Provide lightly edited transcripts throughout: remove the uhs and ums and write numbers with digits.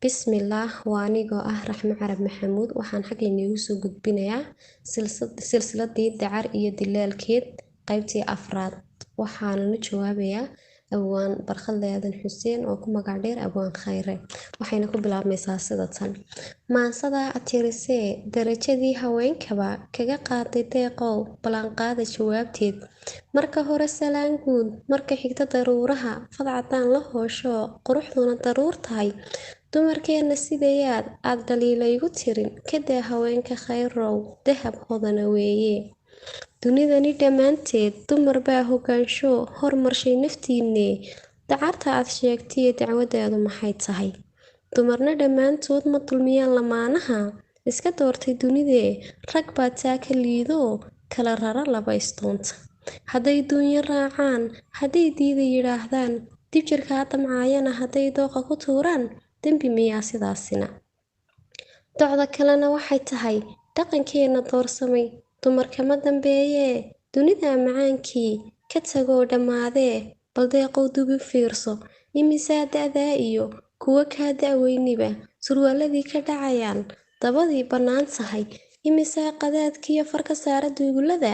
Bismillah waa anigoo ah Raxmo Carab Maxamuud waxaan xaggeena igu soo gudbinayaa silsiladii Dacar iyo Dilaalkeed qaybtii afraad waxaana la jawaabayaa Abwaan Barkhalle Aadan Xuseen oo ku magac dheer Abwaan Khayre waxayna ku bilaabmaysaa sida tan maansada atirisee darajadii haweenkaba kaga qaaday deeqow ballanqaada jawaabteed marka hore salaan guud marka xigta daruuraha fadcadaan la hoosho quruxduna daruur tahay dumarkeena sidayaad aad dhaliila igu tirin kadaa haweenka khayrow dahab hodana weeye dunidani dhammaanteed dumar baa hogaansho hormarshay naftiinne dacarta aad sheegtiyo dacwadaadu maxay tahay dumarna dhammaantood ma dulmiyaan lamaanaha iska doortay dunidee rag baa taa ka liidoo kala rara laba istoonta hadday duunyo raacaan hadday diida yidhaahdaan dib jirkaa damcaayana hadday dooqa ku tuuraan dembi miyaa sidaasina docda kalena waxay tahay dhaqankeena doorsamay dumarkama dambeeyee dunida macaankii ka tagoo dhammaadee baldeeqow dubi fiirso imisaa da'daa iyo kuwa kaa da'weyniba surwaaladii ka dhacayaan dabadii bannaan tahay imisaa qadaadkiiyo farka saara duugulada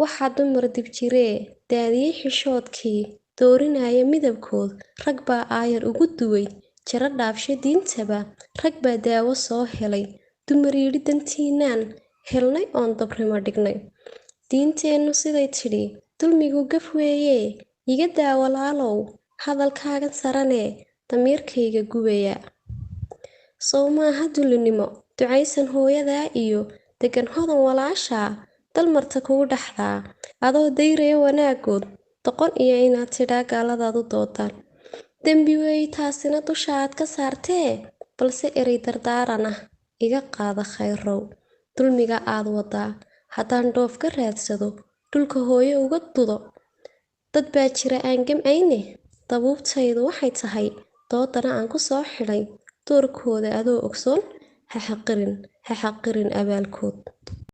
waxaa dumar dib jiree daadiyey xishoodkii doorinaya midabkood rag baa aayar ugu duway jaro dhaafsho diintaba rag baa daawo soo helay dumar yidhi dantiinaan helnay oon dabrimo dhignay diinteennu siday tidhi dulmigu gaf weeyee iga daa walaalow hadalkaagan saranee damiirkayga gubaya sow maaha dulinimo ducaysan hooyadaa iyo degan hodan walaashaa dalmarta kugu dhaxdaa adoo dayraya wanaagood doqon iyo inaad tidhaa gaaladaad u doodaan dembi weey taasina dusha aad ka saartee balse erey dardaaran ah iga qaada khayrow dulmiga aad wadaa haddaan dhoof ka raadsado dhulka hooyo uga dudo dad baa jira aan gamcayne dabuubtaydu waxay tahay doodana aan ku soo xidhay doorkooda adoo ogsoon ha xaqirin abaalkood